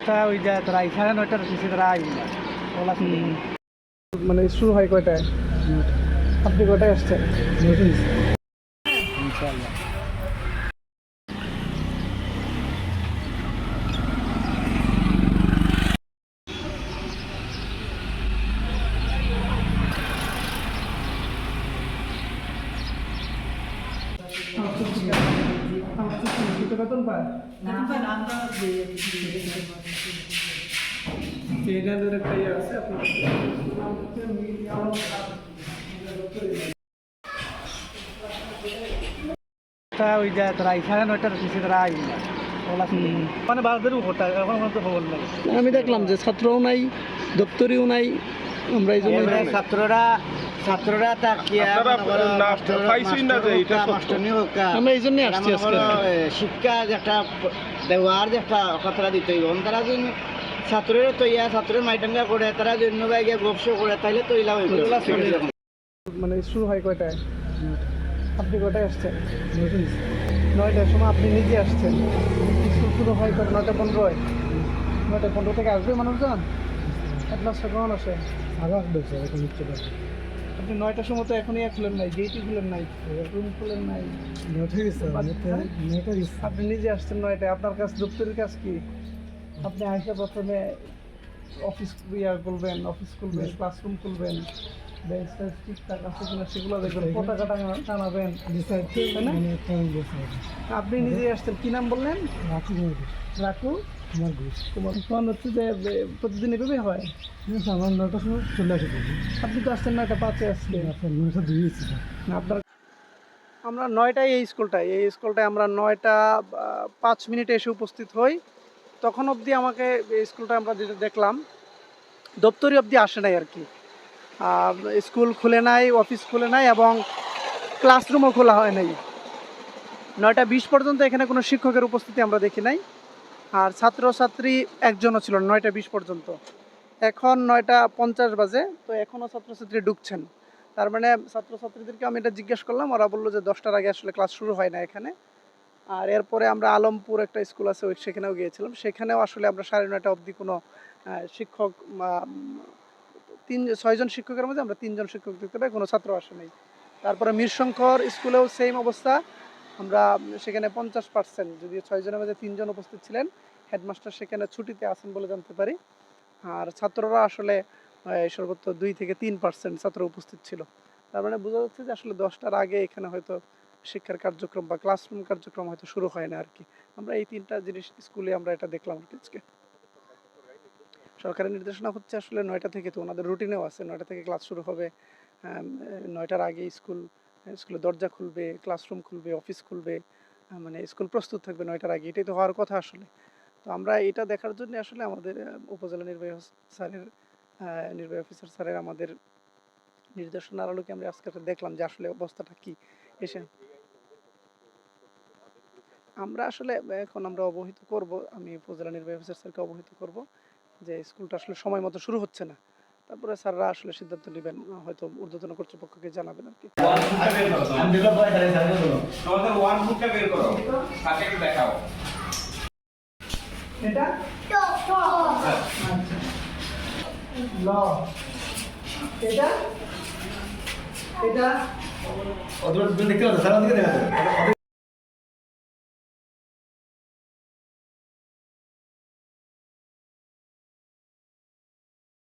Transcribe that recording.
তা ওই যে তোরা 9:30টার পিছিয়ে তারা আইলা ওলা শুনে মানে শুরু হয় কয়টায়? আপনি কয়টায় আসছেন? ইনশাআল্লাহ। বেতন পায় এখানে একটা ইয়ে আছে আপনার তা ওই যে তোরা 9:30টার পিছিয়ে তারা আইলা ওলা শুনে মানে বাসদের উপরটা এখন তো খবর নাই। আমি দেখলাম যে ছাত্রও নাই, দপ্তরিও নাই, আমরা এই জন্য ছাত্ররা তাকিয়া আমরা এই জন্যই আসছি আজকে। শিক্ষা একটা ব্যবহার যে একটা কথাটা দিতে হইব তারা যদি ছাত্রের তৈয়া ছাত্রের মাইটাঙ্গা করে তারা জন্য গিয়ে গপস করে তাইলে তৈলা হইব। মানে শুরু হয় কয়টায়? আপনি কয়টায় আসছেন? 9টার সময় আপনি নিজে আসছেন। স্কুল শুরু হয় 9:15। 9:15 থেকে আসবে মানুষজন? হেডমাস্টার কখন আসে? আপনি 9টার সময় তো এখনই খুলেন নাই, গেটই খুলেন নাই, রুম খুলেন নাই। আপনি নিজে আসছেন 9টায়। আপনার কাজ দপ্তরের কাজ কি? আপনি আসে প্রথমে অফিস খুলবেন, ক্লাসরুম খুলবেন, বেঞ্চ টেঞ্চ ঠিকঠাক আছে কিনা সেগুলো দেখবেন, পতাকা টানাবেন, তাই না? আপনি নিজেই আসছেন। কি নাম বললেন? রাখু তোমার হচ্ছে যে প্রতিদিন এভাবে হয়? আমার 9টার সময় চলে আসে। আপনি তো আসছেন 9:05 আজকে। আপনার আমরা 9টায় এই স্কুলটায় আমরা 9:05 এসে উপস্থিত হই। তখন অবধি আমাকে এই স্কুলটা আমরা যেটা দেখলাম দপ্তরি অবধি আসে নাই আর কি। স্কুল খুলে নাই, অফিস খুলে নাই এবং ক্লাসরুমও খোলা হয় নাই। 9:20 পর্যন্ত এখানে কোনো শিক্ষকের উপস্থিতি আমরা দেখি নাই। আর ছাত্রছাত্রী একজনও ছিল 9:20 পর্যন্ত। এখন 9:50 বাজে, তো এখনও ছাত্রছাত্রী ঢুকছেন। তার মানে ছাত্রছাত্রীদেরকে আমি এটা জিজ্ঞেস করলাম, ওরা বললো যে 10টার আগে আসলে ক্লাস শুরু হয় না এখানে। আর এরপরে আমরা আলমপুর একটা স্কুল আছে সেখানেও গিয়েছিলাম, সেখানেও আসলে আমরা 9:30 অবধি কোনো শিক্ষক 6জন শিক্ষকের মধ্যে আমরা 3জন শিক্ষক দেখতে পাই, কোনো ছাত্র আসে নাই। তারপরে মিরশঙ্কর স্কুলেও সেম অবস্থা, আমরা সেখানে 50%, যদিও 6জনের মধ্যে 3জন উপস্থিত ছিলেন, হেডমাস্টার সেখানে ছুটিতে আছেন বলে জানতে পারি। আর ছাত্ররা আসলে সর্বোচ্চ 2 থেকে 3% ছাত্র উপস্থিত ছিল। তার মানে বোঝা যাচ্ছে যে আসলে 10টার আগে এখানে হয়তো শিক্ষার কার্যক্রম বা ক্লাসরুম কার্যক্রম হয়তো শুরু হয় না আর কি। আমরা এই 3টা জিনিস স্কুলে আমরা এটা দেখলাম আর কি আজকে। সরকারের নির্দেশনা হচ্ছে আসলে 9টা থেকে, তো ওনাদের রুটিনেও আছে 9টা থেকে ক্লাস শুরু হবে, 9টার আগে স্কুলের দরজা খুলবে, ক্লাসরুম খুলবে, অফিস খুলবে, মানে স্কুল প্রস্তুত থাকবে 9টার আগে। এটাই তো হওয়ার কথা আসলে। তো আমরা এটা দেখার জন্য আসলে আমাদের উপজেলা নির্বাহী অফিসার স্যারের আমাদের নির্দেশনার আলোকে আমরা আজকে দেখলাম যে আসলে অবস্থাটা কি। এসে আমরা আসলে এখন আমরা অবহিত করব, আমি উপজেলা নির্বাহী অফিসার স্যারকে অবহিত করব যে স্কুলটা আসলে সময় মতো শুরু হচ্ছে না। তারপরে স্যাররা আসলে সিদ্ধান্ত নেবেন, হয়তো ঊর্ধ্বতন কর্তৃপক্ষকে জানাবেন আর কি। এটা ল, এটা দেখতে পাচ্ছ সারা দিকে দেখা যায়।